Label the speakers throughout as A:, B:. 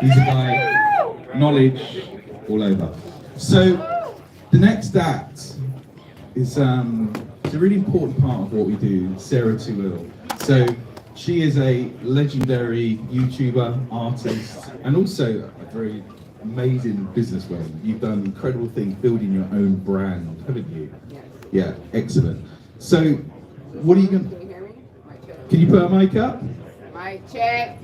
A: He's a guy, knowledge all over. So the next act is it's a really important part of what we do, Sarah2ill. So she is a legendary YouTuber, artist, and also a very amazing businesswoman. You've done incredible things building your own brand, haven't you?
B: Yes.
A: Yeah, excellent. So what are you going to...
B: Can you hear me? Mic check.
A: Can you put a mic up?
B: Mic check.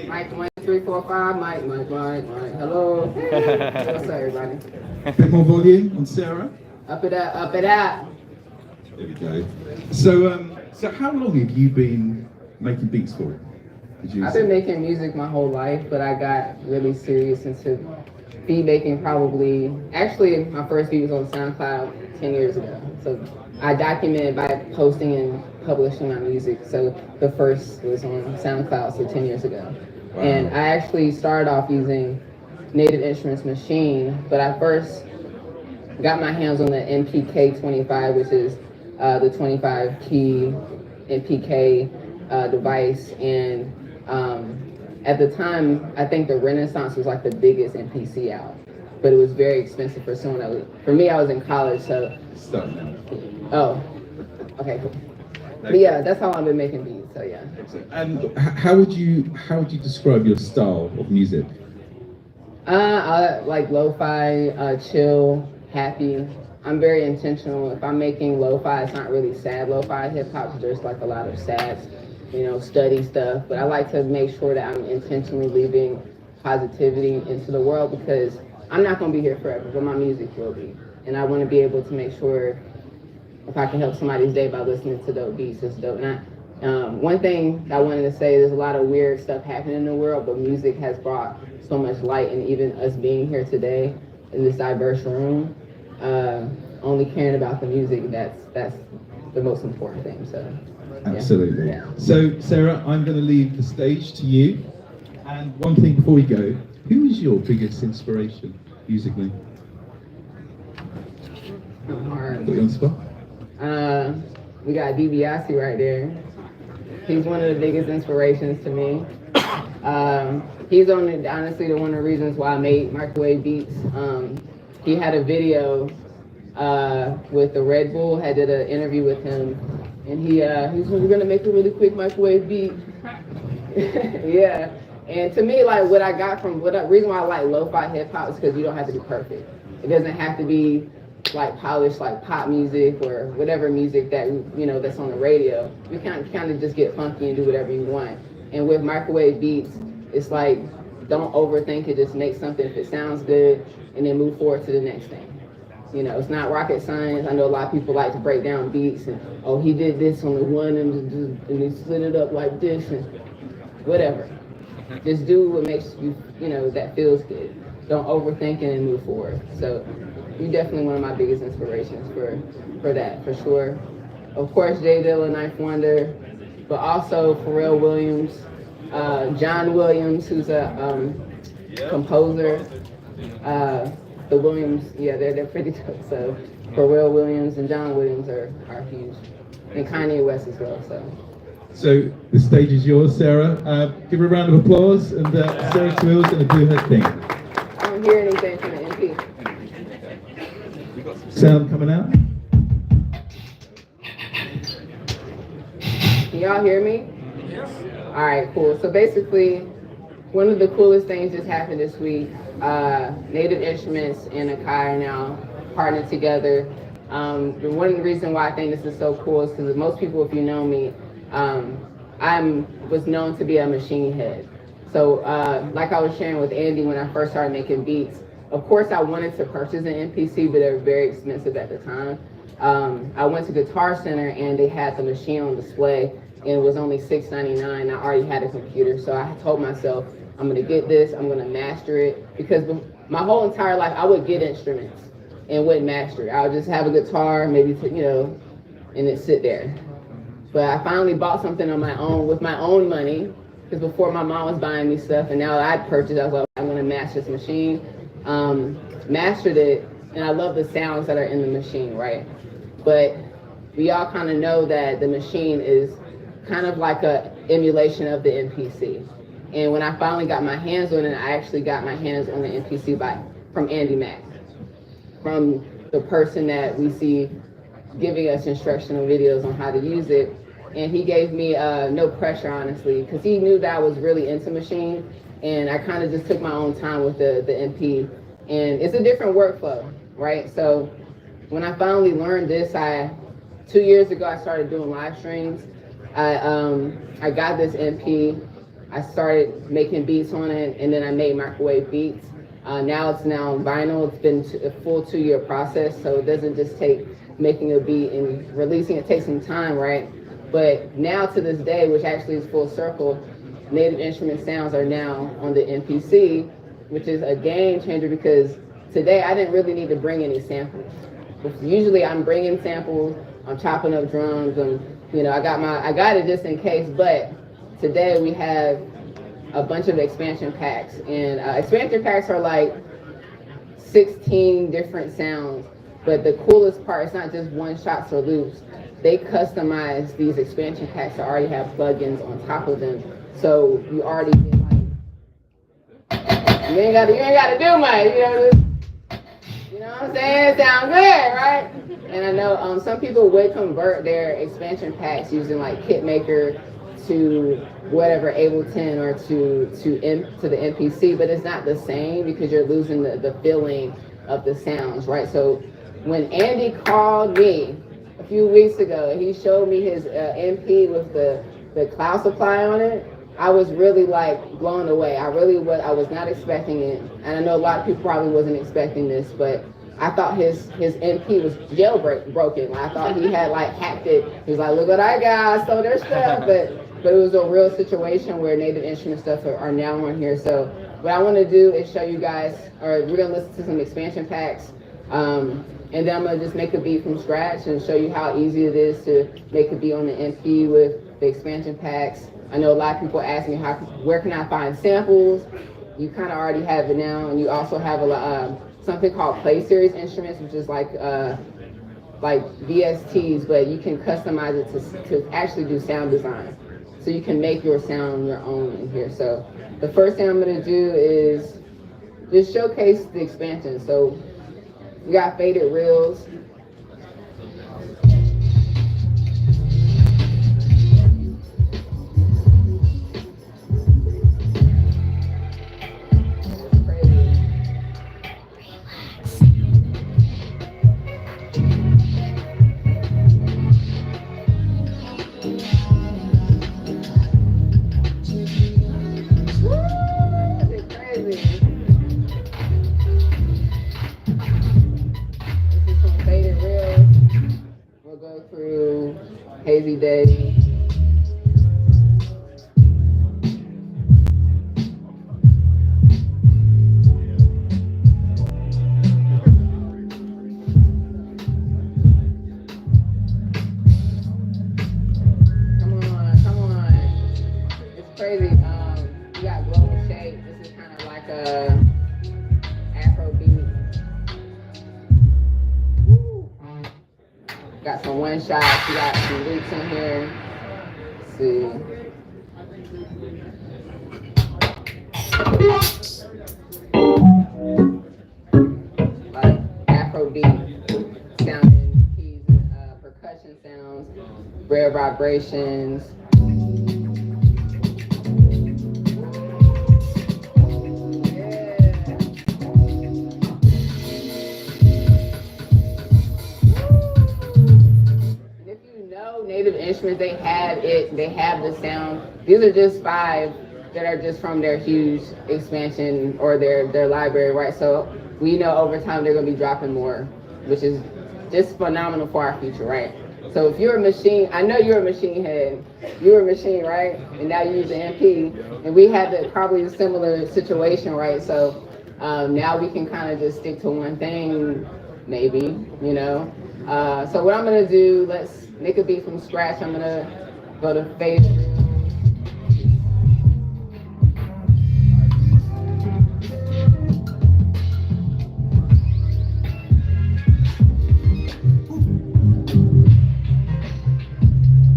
B: Mic 1, 2, 3, 4, 5. Mic. Hello. Hey. What's up, everybody?
A: A bit more volume on Sarah.
B: Up it up.
A: There we go. So how long have you been making beats for?
B: I've been making music my whole life, but I got really serious into beat making probably, actually my first beat was on SoundCloud 10 years ago. So I documented by posting and publishing my music. So the first was on SoundCloud, so 10 years ago. Wow. And I actually started off using Native Instruments Machine, but I first got my hands on the MPK 25, which is the 25 key MPK device. And at the time, I think the Renaissance was like the biggest MPC out, but it was very expensive for someone that was, for me, I was in college, so.
A: Stop now.
B: Oh, okay, cool. But yeah, that's how I've been making beats, so yeah.
A: And how would you describe your style of music?
B: I like lo-fi, chill, happy. I'm very intentional. If I'm making lo-fi, it's not really sad lo-fi. Hip-hop, there's like a lot of sad, study stuff. But I like to make sure that I'm intentionally leaving positivity into the world, because I'm not going to be here forever, but my music will be. And I want to be able to make sure if I can help somebody's day by listening to dope beats, it's dope. And one thing I wanted to say, there's a lot of weird stuff happening in the world, but music has brought so much light, and even us being here today in this diverse room, only caring about the music, that's the most important thing. So
A: absolutely.
B: Yeah.
A: So Sarah, I'm going to leave the stage to you. And one thing before we go, who is your biggest inspiration musically?
B: Hard.
A: Put you on the spot.
B: We got B.L.T right there. He's one of the biggest inspirations to me. He's honestly one of the reasons why I made microwave beats. He had a video with the Red Bull. I did an interview with him, and he was we're gonna make a really quick microwave beat. Yeah, and to me, like what I got from reason why I like lo-fi hip hop is because you don't have to be perfect. It doesn't have to be like polished like pop music or whatever music that that's on the radio. You kind of just get funky and do whatever you want. And with microwave beats, it's like don't overthink it. Just make something if it sounds good, and then move forward to the next thing. It's not rocket science. I know a lot of people like to break down beats and he did this on the one and he slid it up like this and whatever. Just do what makes you that feels good. Don't overthink it and move forward. So you're definitely one of my biggest inspirations for that, for sure. Of course, J.Dill and Knife Wonder, but also Pharrell Williams, John Williams, who's a composer. The Williams, yeah, they're pretty dope. So Pharrell Williams and John Williams are huge, and Kanye West as well.
A: So the stage is yours, Sarah. Give her a round of applause, and Sarah2ill is going to do her thing.
B: I don't hear anything from the MP.
A: Sound coming out?
B: Can y'all hear me? Yes. All right, cool. So basically, one of the coolest things just happened this week. Native Instruments and Akai are now partnered together. One reason why I think this is so cool is because most people, if you know me, I was known to be a machine head. So like I was sharing with Andy when I first started making beats, of course I wanted to purchase an MPC, but they were very expensive at the time. I went to Guitar Center and they had the machine on display, and it was only $6.99. I already had a computer, so I told myself, I'm gonna get this, I'm gonna master it, because my whole entire life I would get instruments and wouldn't master it. I would just have a guitar, maybe, and then sit there. But I finally bought something on my own, with my own money, because before my mom was buying me stuff, and now I'd purchased, I was like, I'm gonna master this machine. Mastered it, and I love the sounds that are in the machine, right? But we all kind of know that the machine is kind of like a emulation of the MPC. And when I finally got my hands on it, I actually got my hands on the MPC from Andy Mack, from the person that we see giving us instructional videos on how to use it. And he gave me no pressure, honestly, because he knew that I was really into machine, and I kind of just took my own time with the MP. And it's a different workflow, right? So when I finally learned this, 2 years ago, I started doing live streams. I got this MP. I started making beats on it, and then I made microwave beats. Now it's vinyl. It's been a full 2-year process, so it doesn't just take making a beat and releasing it. Takes some time, right? But now to this day, which actually is full circle, Native Instrument sounds are now on the MPC, which is a game changer because today I didn't really need to bring any samples. Usually I'm bringing samples, I'm chopping up drums, and I got it just in case. But today we have a bunch of expansion packs, and expansion packs are like 16 different sounds. But the coolest part, it's not just one shots or loops. They customize these expansion packs that already have plugins on top of them. So you already get you ain't gotta do much, you know what I'm saying? It sounds good, right? And I know some people would convert their expansion packs using like Kitmaker to whatever Ableton or to the MPC, but it's not the same because you're losing the feeling of the sounds, right? So when Andy called me a few weeks ago, he showed me his MP with the cloud supply on it. I was really like blown away. I was not expecting it. And I know a lot of people probably wasn't expecting this, but I thought his MP was jailbroken. I thought he had like hacked it. He was like, look what I got, I stole their stuff. But it was a real situation where Native Instrument stuff are now on here. So what I want to do is show you guys, or we're going to listen to some expansion packs. And then I'm going to just make a beat from scratch and show you how easy it is to make a beat on the MP with the expansion packs. I know a lot of people ask me where can I find samples? You kind of already have it now, and you also have something called Play Series instruments, which is like VSTs, but you can customize it to actually do sound design. So you can make your sound your own in here. So the first thing I'm going to do is just showcase the expansion. So we got faded reels. Through Hazy Day. Come on. It's crazy. You got global shape. This is kind of like a Afro beat. Got some one shots, we got some loops in here. Let's see. Like Afro beat sounding keys and percussion sounds, rare vibrations. Native Instruments, they have the sound. These are just 5 that are just from their huge expansion or their library, right? So we know over time they're gonna be dropping more, which is just phenomenal for our future, right? So if you're a machine, I know you're a machine head. You're a machine, right? And now you use the MP, and we had probably a similar situation, right? So now we can kind of just stick to one thing, maybe, So what I'm gonna do, let's make a beat from scratch. I'm gonna go to fade.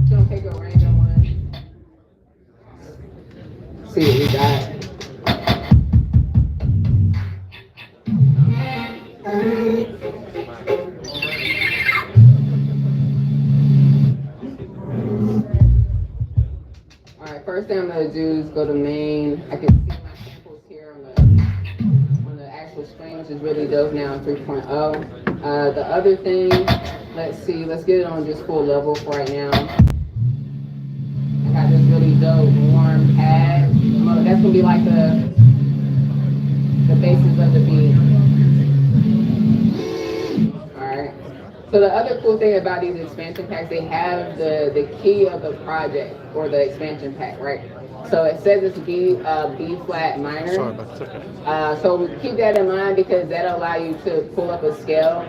B: Gonna pick a random one. See what we got. do is go to main. I can see my samples here on the actual screen, which is really dope now in 3.0. The other thing, let's get it on just full level for right now. I got this really dope warm pad. That's gonna be like the basis of the beat. Alright. So the other cool thing about these expansion packs, they have the key of the project or the expansion pack, right? So it says it's B flat minor.
C: Sorry, but it's okay.
B: So keep that in mind because that'll allow you to pull up a scale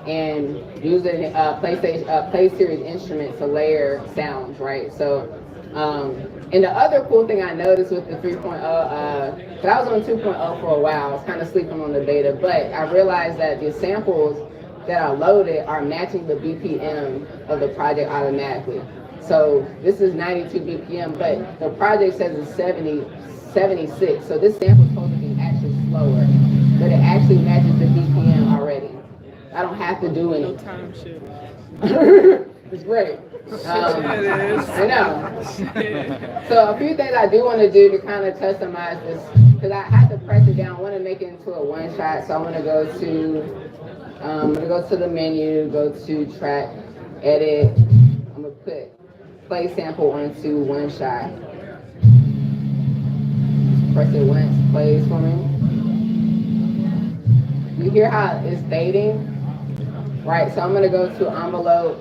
B: and use a play series instrument to layer sounds, right? So, and the other cool thing I noticed with the 3.0, because I was on 2.0 for a while, I was kind of sleeping on the beta, but I realized that the samples that are loaded are matching the BPM of the project automatically. So this is 92 BPM, but the project says it's 76. So this sample is supposed to be actually slower, but it actually matches the BPM already. I don't have to do anything.
D: No time shit.
B: It's great.
D: It is.
B: I know. So a few things I do want to do to kind of customize this, because I have to press it down. I want to make it into a one shot, so I'm going to go to the menu, go to track, edit. I'm going to put play sample onto one shot. Press it once, plays for me. You hear how it's fading? Right, so I'm going to go to envelope,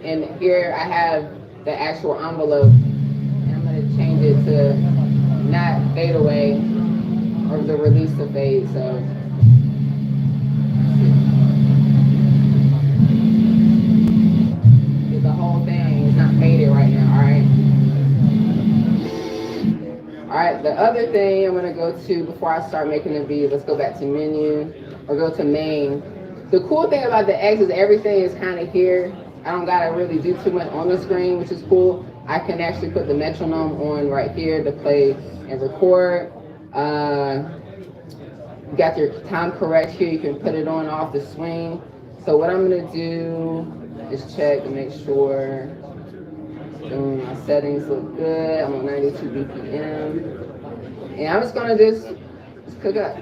B: and here I have the actual envelope, and I'm going to change it to not fade away, or the release to fade, so. The whole thing is not faded right now, alright? Alright, the other thing I'm going to go to, before I start making the beat, let's go back to menu, or go to main. The cool thing about the X is everything is kind of here. I don't gotta really do too much on the screen, which is cool. I can actually put the metronome on right here to play and record. You got your time correct here. You can put it on off the swing. So what I'm gonna do is check to make sure my settings look good. I'm on 92 BPM. And I'm just gonna just cook up.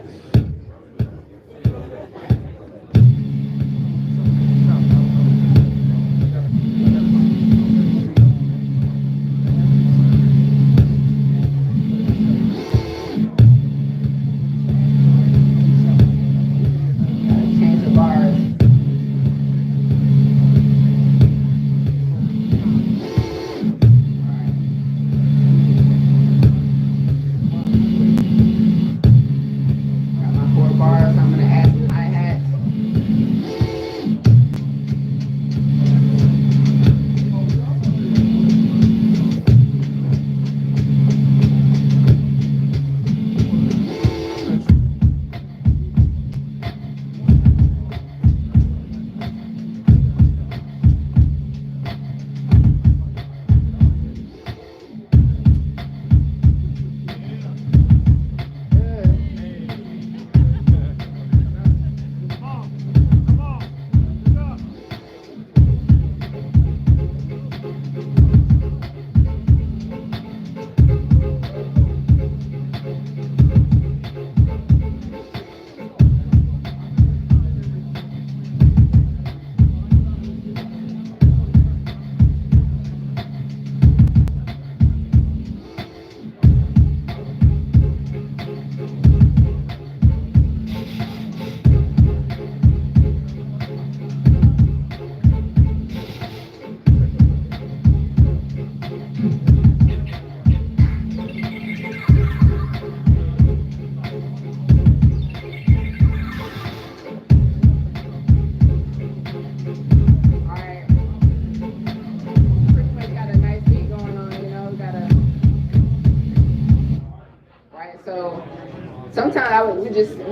B: We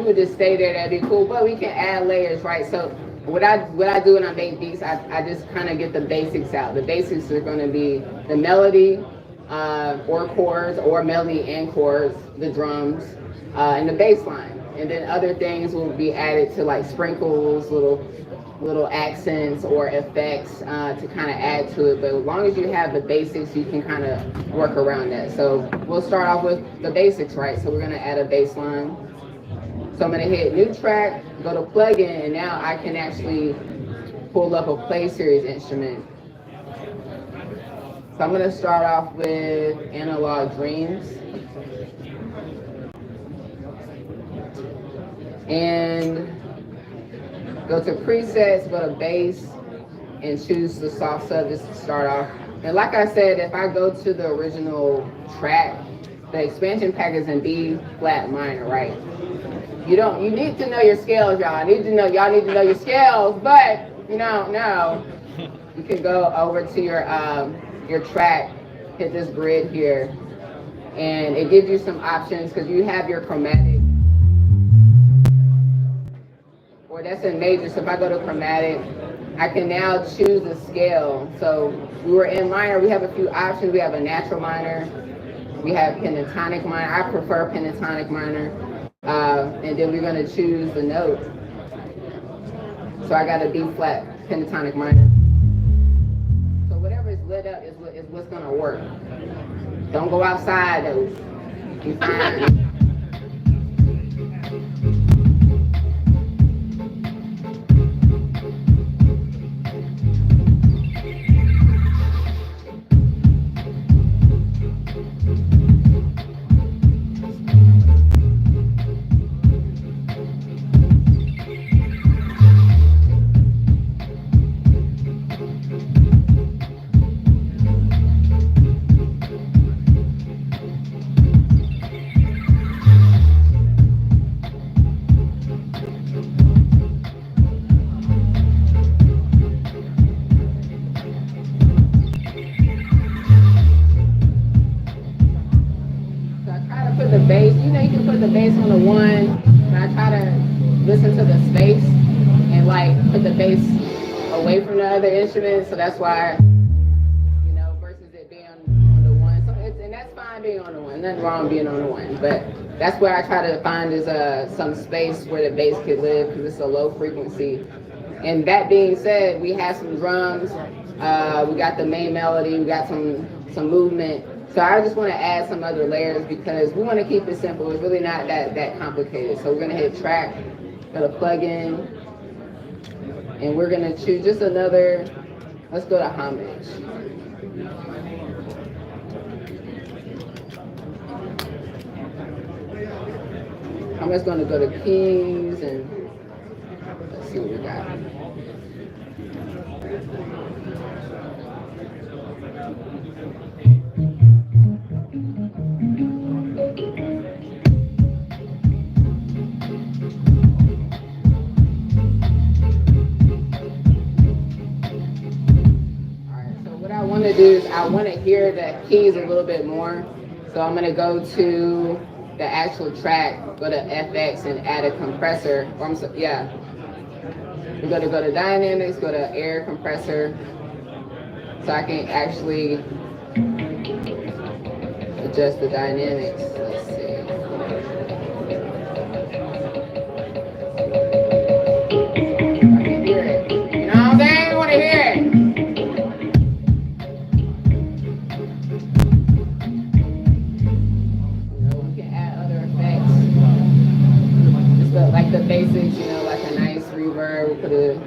B: would just stay there, that'd be cool, but we can add layers, right? So what I do when I make beats, I just kind of get the basics out. The basics are going to be the melody, or chords, or melody and chords, the drums, and the bass line. And then other things will be added to like sprinkles, little accents or effects to kind of add to it. But as long as you have the basics, you can kind of work around that. So we'll start off with the basics, right? So we're gonna add a bass line. So I'm gonna hit new track, go to plugin, and now I can actually pull up a play series instrument. So I'm gonna start off with Analog Dreams. And go to presets, go to bass, and choose the soft sub just to start off. And like I said, if I go to the original track, the expansion pack is in B flat minor, right? You need to know your scales, y'all. Y'all need to know your scales, but you don't know. You can go over to your track, hit this grid here, and it gives you some options because you have your chromatic. Or that's in major, so if I go to chromatic, I can now choose a scale. So we were in minor, we have a few options. We have a natural minor, we have pentatonic minor. I prefer pentatonic minor. And then we're gonna choose the note. So I got a B flat pentatonic minor. So whatever is lit up is what's gonna work. Don't go outside though. Be fine. The bass, you can put the bass on the one, and I try to listen to the space and like put the bass away from the other instruments, so that's why, versus it being on the one. So and that's fine being on the one, nothing wrong being on the one, but that's where I try to find is some space where the bass could live because it's a low frequency. And that being said, we have some drums, we got the main melody, we got some movement. So I just want to add some other layers because we want to keep it simple. It's really not that complicated. So we're going to hit track, go to plugin, and we're going to choose just another, let's go to homage. I'm just going to go to keys and let's see what we got. I want to hear the keys a little bit more. So I'm going to go to the actual track, go to FX and add a compressor. We're going to go to dynamics, go to air compressor. So I can actually adjust the dynamics. Let's see. I can hear it. You know what I'm saying? I want to hear it. Like the basics, like a nice reverb, we'll put a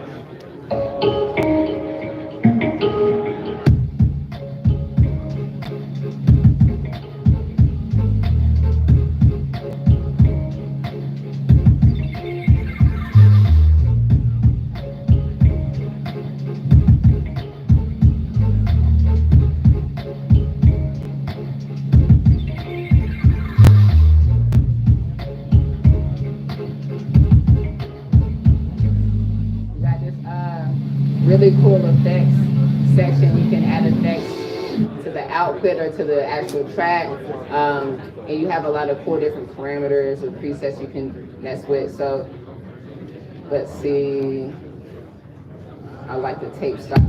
B: really cool effects section. You can add effects to the output or to the actual track, and you have a lot of cool different parameters or presets you can mess with. So let's see, I like the tape stop.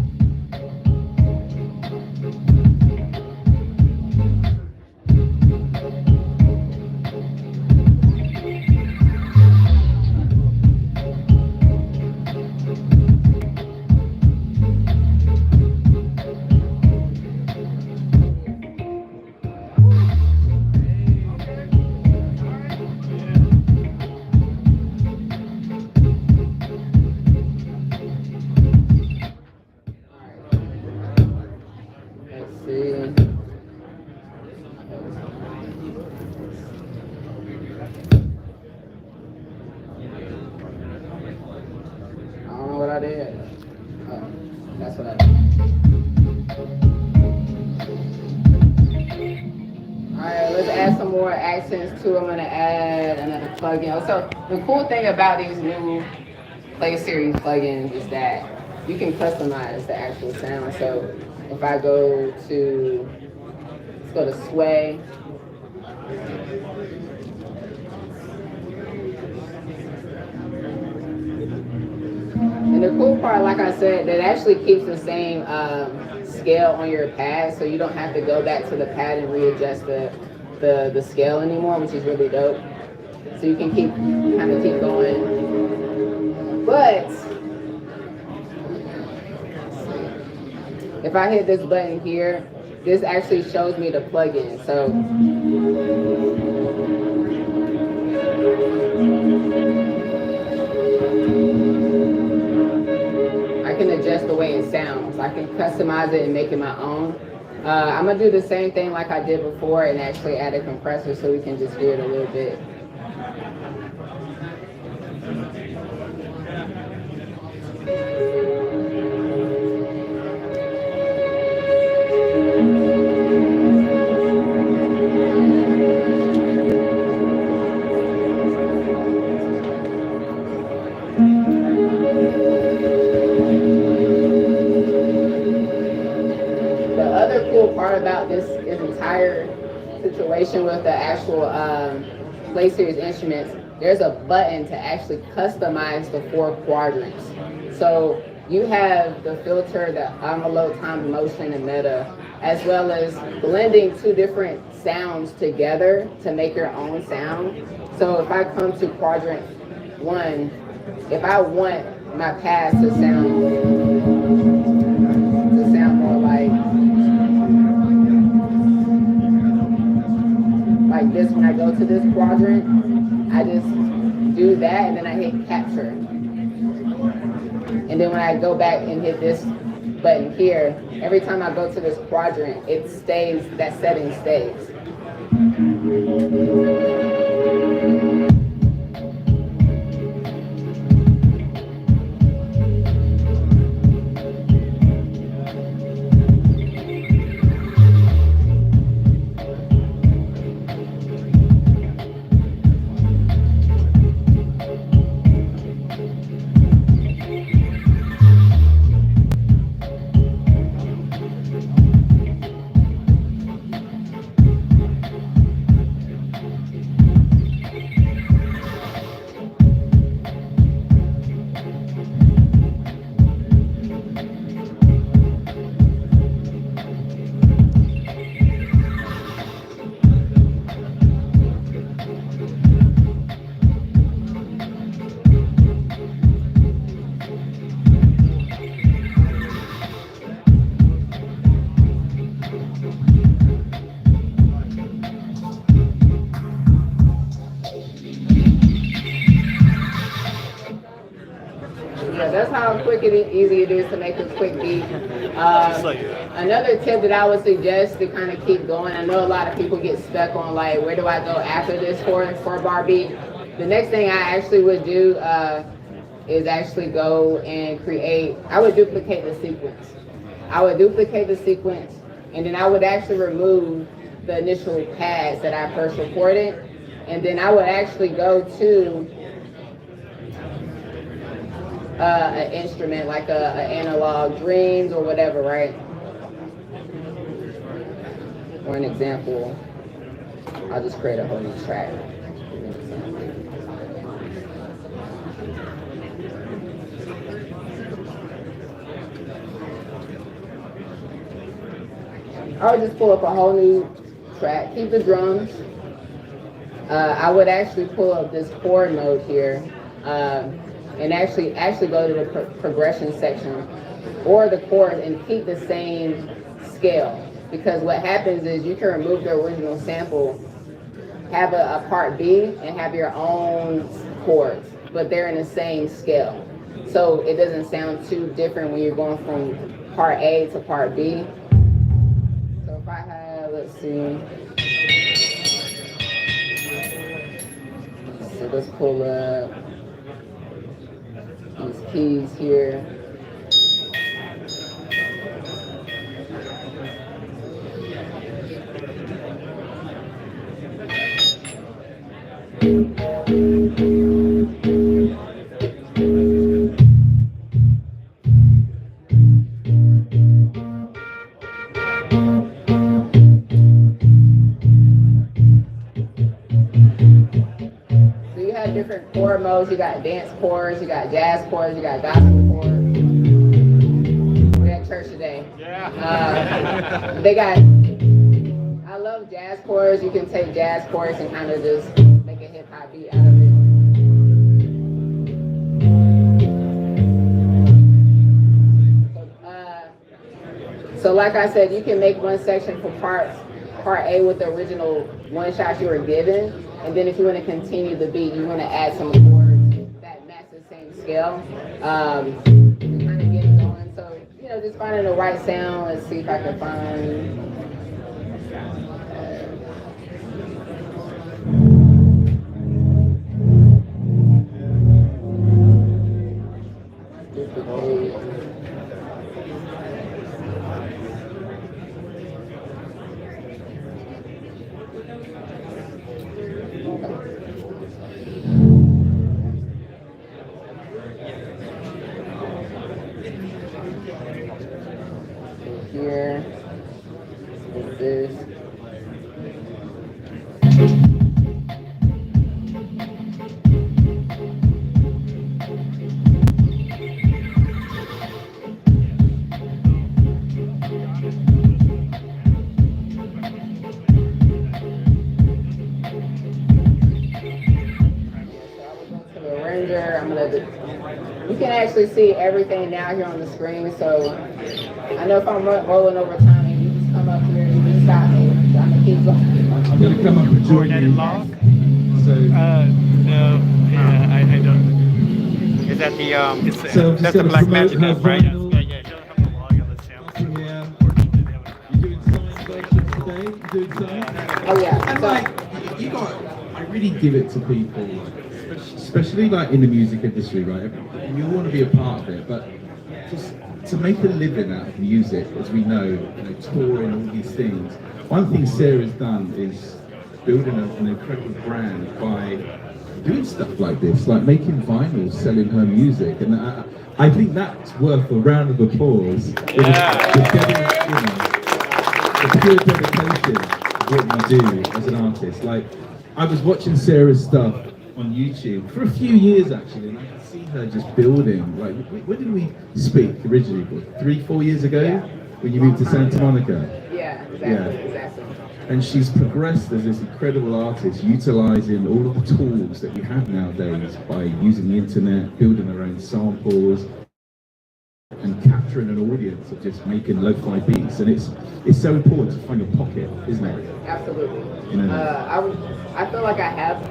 B: too, I'm gonna add another plugin. So the cool thing about these new Play Series plugins is that you can customize the actual sound. So if I go to, let's go to Sway. And the cool part, like I said, that actually keeps the same scale on your pad, so you don't have to go back to the pad and readjust the scale anymore, which is really dope. So you can kind of keep going. But if I hit this button here, this actually shows me the plugin. So I can adjust the way it sounds. I can customize it and make it my own. I'm gonna do the same thing like I did before and actually add a compressor so we can just hear it a little bit. Part about this entire situation with the actual Play Series instruments, there's a button to actually customize the 4 quadrants. So you have the filter, the envelope, time, motion, and meta, as well as blending 2 different sounds together to make your own sound. So if I come to quadrant 1, if I want my pads to sound more like this, when I go to this quadrant, I just do that and then I hit capture. And then when I go back and hit this button here, every time I go to this quadrant, it stays, that setting stays. That's how quick and easy it is to make a quick beat. Another tip that I would suggest to kind of keep going, I know a lot of people get stuck on like, where do I go after this 4-bar beat? The next thing I actually would do is actually go and create, I would duplicate the sequence. And then I would actually remove the initial pads that I first recorded. And then I would actually go to an instrument like an analog drums or whatever, right? For an example, I'll just create a whole new track. I would just pull up a whole new track, keep the drums. I would actually pull up this chord mode here. And actually go to the progression section or the chords and keep the same scale. Because what happens is you can remove the original sample, have a part B, and have your own chords, but they're in the same scale. So it doesn't sound too different when you're going from part A to part B. So if I have, let's see. So let's pull up these keys here. different chord modes. You got dance chords, you got jazz chords, you got gospel chords. We're at church today. They got, I love jazz chords. You can take jazz chords and kind of just make a hip hop beat out of it. So like I said, you can make one section for part A with the original one shot you were given, and then if you want to continue the beat, you want to add some chords that match the same scale. To kind of get it going. So just finding the right sound. Let's see if I can find. Here, this is. You can actually see everything now here on the screen, so I know if I'm rolling over time and you just come up here and you just stop me, I'm gonna keep going.
A: I'm gonna come up and join you. So,
C: no, yeah, I don't. Is that the that's the Black Magic app, right? Yeah, it doesn't have the log on the sample.
A: Yeah. You doing science versions today? You doing science?
B: Oh yeah.
A: And you got, I really give it to people, especially like in the music industry, right? You want to be a part of it, but just to make a living out of music, as we know, touring, all these things. One thing Sarah's done is building an incredible brand by doing stuff like this, like making vinyls, selling her music, and I think that's worth a round of applause.
C: Yeah.
A: The pure dedication of what you do as an artist. Like, I was watching Sarah's stuff on YouTube for a few years actually, and I could see her just building. Like, when did we speak originally? 3-4 years ago,
B: Yeah.
A: when you moved to Santa Monica.
B: Yeah, exactly.
A: And she's progressed as this incredible artist, utilizing all of the tools that you have nowadays by using the internet, building her own samples, and capturing an audience of just making lo-fi beats. And it's so important to find your pocket, isn't it?
B: Absolutely. I feel like I have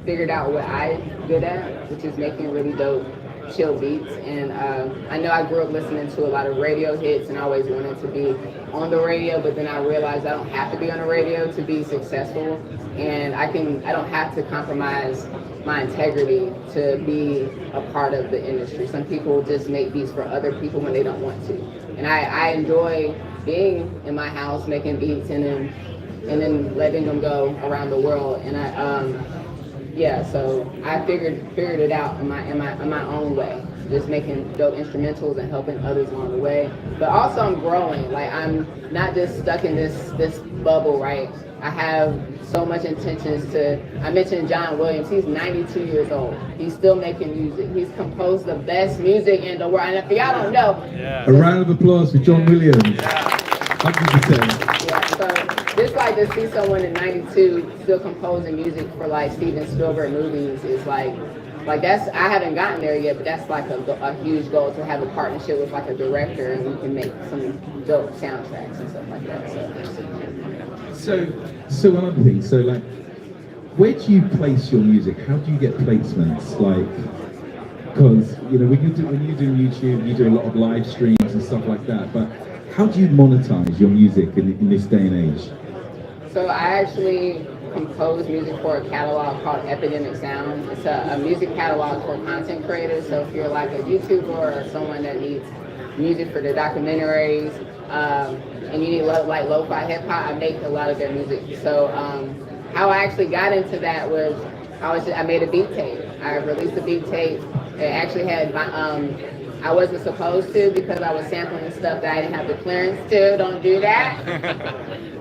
B: figured out what I'm good at, which is making really dope chill beats. And I know I grew up listening to a lot of radio hits and I always wanted to be on the radio, but then I realized I don't have to be on the radio to be successful, and I don't have to compromise my integrity to be a part of the industry. Some people just make beats for other people when they don't want to, and I enjoy being in my house making beats and then letting them go around the world. And so I figured it out in my own way, just making dope instrumentals and helping others along the way. But also I'm growing. Like, I'm not just stuck in this bubble, right? I have so much intentions to. I mentioned John Williams. He's 92 years old. He's still making music. He's composed the best music in the world. And if y'all don't know,
A: a round of applause for John Williams. 100%.
B: Yeah. So just like to see someone in 92 still composing music for like Steven Spielberg movies is like that's, I haven't gotten there yet, but that's like a huge goal, to have a partnership with like a director and we can make some dope soundtracks and stuff like that.
A: So another thing, so like, where do you place your music? How do you get placements? Like, because when you do YouTube, you do a lot of live streams and stuff like that, but how do you monetize your music in this day and age?
B: So I actually compose music for a catalog called Epidemic Sound. It's a music catalog for content creators. So if you're like a YouTuber or someone that needs music for their documentaries, and you need like lo-fi hip-hop, I make a lot of their music. So how I actually got into that was I made a beat tape. I released a beat tape. It actually had I wasn't supposed to, because I was sampling stuff that I didn't have the clearance to. Don't do that.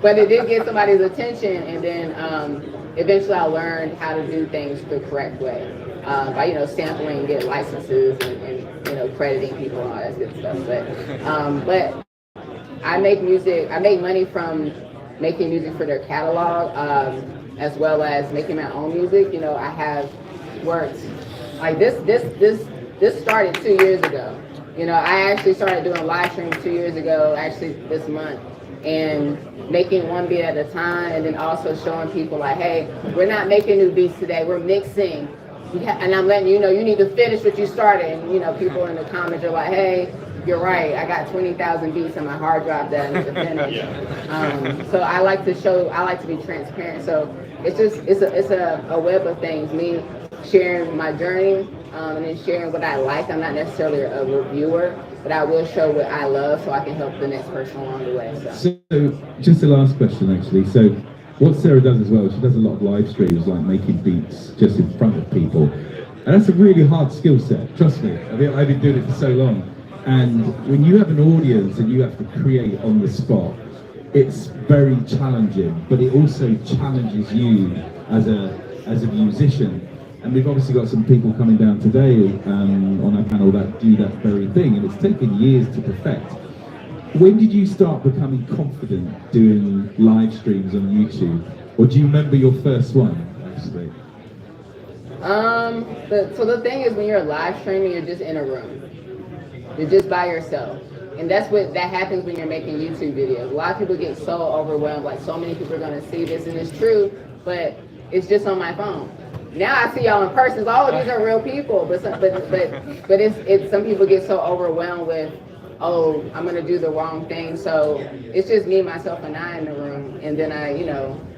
B: But it did get somebody's attention, and then eventually I learned how to do things the correct way. By, you know, sampling, get licenses and you know, crediting people and all that good stuff. But I make music, I make money from making music for their catalog, as well as making my own music. You know, I have worked, like this started 2 years ago. You know, I actually started doing live streams 2 years ago, actually this month, and making one beat at a time, and then also showing people like, hey, we're not making new beats today, we're mixing. And I'm letting you know you need to finish what you started. And you know, people in the comments are like, hey, you're right, I got 20,000 beats on my hard drive that I need to finish. So I like to be transparent. So it's a web of things. Me sharing my journey, and then sharing what I like. I'm not necessarily a reviewer, but I will show what I love so I can help the next person along the way.
A: So just the last question actually. So what Sarah does as well, she does a lot of live streams, like making beats just in front of people. And that's a really hard skill set, trust me. I mean, I've been doing it for so long. And when you have an audience and you have to create on the spot, it's very challenging, but it also challenges you as a musician. And we've obviously got some people coming down today on our panel that do that very thing, and it's taken years to perfect. When did you start becoming confident doing live streams on YouTube? Or do you remember your first one, actually?
B: So the thing is, when you're live streaming, you're just in a room. You're just by yourself. And that happens when you're making YouTube videos. A lot of people get so overwhelmed, like so many people are gonna see this, and it's true, but it's just on my phone. Now I see y'all in person, it's, oh, these are real people, but it's some people get so overwhelmed with, oh, I'm gonna do the wrong thing. So it's just me, myself, and I in the room, and then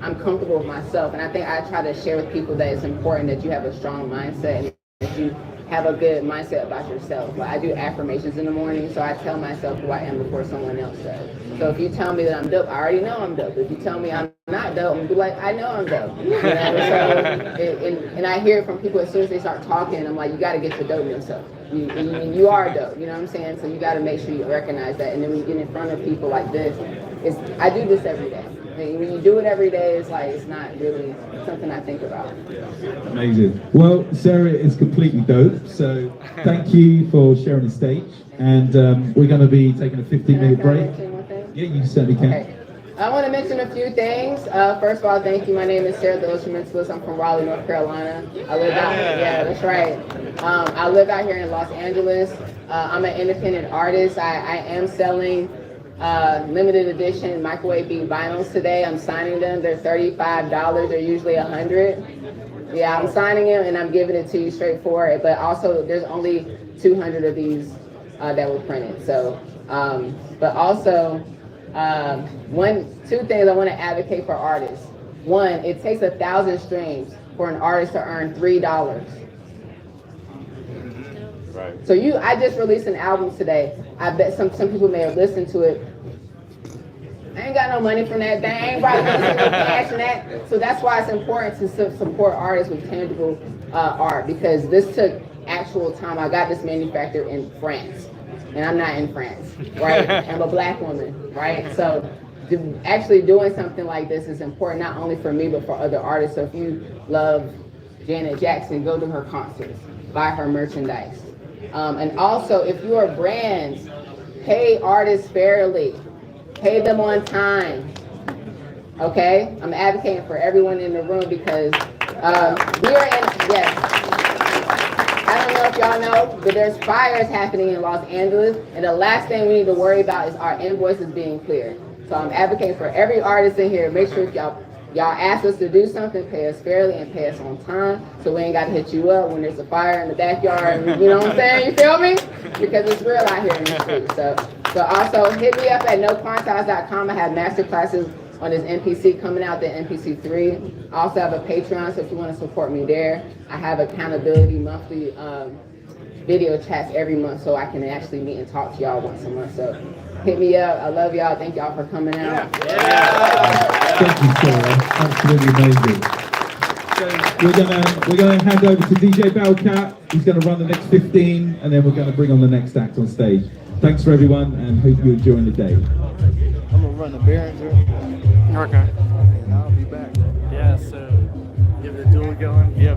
B: I'm comfortable with myself. And I think I try to share with people that it's important that you have a strong mindset and that you have a good mindset about yourself. Like, I do affirmations in the morning, so I tell myself who I am before someone else does. So if you tell me that I'm dope, I already know I'm dope. If you tell me I'm not dope, I'm gonna be like, I know I'm dope. You know? And I hear it from people as soon as they start talking. I'm like, you got to get your dopeness up. You are dope. You know what I'm saying? So you got to make sure you recognize that. And then when you get in front of people like this, I do this every day. When you do it every day, it's like it's not really something I think about.
A: Amazing. Well, Sarah is completely dope. So thank you for sharing the stage. And we're going to be taking a 15-minute break. Yeah, you certainly can.
B: Okay. I want to mention a few things. First of all, thank you. My name is Sarah2ill, instrumentalist. I'm from Raleigh, North Carolina. I live out here. Yeah, that's right. I live out here in Los Angeles. I'm an independent artist. I am selling limited edition microwave beat vinyls today. I'm signing them. They're $35. They're usually $100. Yeah, I'm signing them and I'm giving it to you straight for it. But also, there's only 200 of these that were printed. So, but also, two things I want to advocate for artists. One, it takes 1,000 streams for an artist to earn $3. Right. So I just released an album today. I bet some people may have listened to it. I ain't got no money from that. They ain't probably gonna see no cash in that. So that's why it's important to support artists with tangible art, because this took actual time. I got this manufactured in France, and I'm not in France, right? I'm a black woman, right? So actually doing something like this is important, not only for me, but for other artists. So if you love Janet Jackson, go to her concerts, buy her merchandise. And also, if you are brands, pay artists fairly. Pay them on time. Okay? I'm advocating for everyone in the room because yes. I don't know if y'all know, but there's fires happening in Los Angeles, and the last thing we need to worry about is our invoices being cleared. So I'm advocating for every artist in here. Make sure if y'all ask us to do something, pay us fairly and pay us on time, so we ain't got to hit you up when there's a fire in the backyard. You know what I'm saying? You feel me? Because it's real out here in the street. So also hit me up at noquantize.com. I have master classes on this MPC coming out, the MPC 3. I also have a Patreon, so if you want to support me there. I have accountability monthly video chats every month, so I can actually meet and talk to y'all once a month. So hit me up. I love y'all. Thank y'all for coming out.
A: Thank you, Sarah. Absolutely amazing. So we're gonna hand over to DJ Bellcat. He's gonna run the next 15, and then we're gonna bring on the next act on stage. Thanks for everyone, and hope you're enjoying the day.
D: I'm gonna run the Behringer.
C: Okay.
D: And I'll be back.
C: Yeah, so Yeah,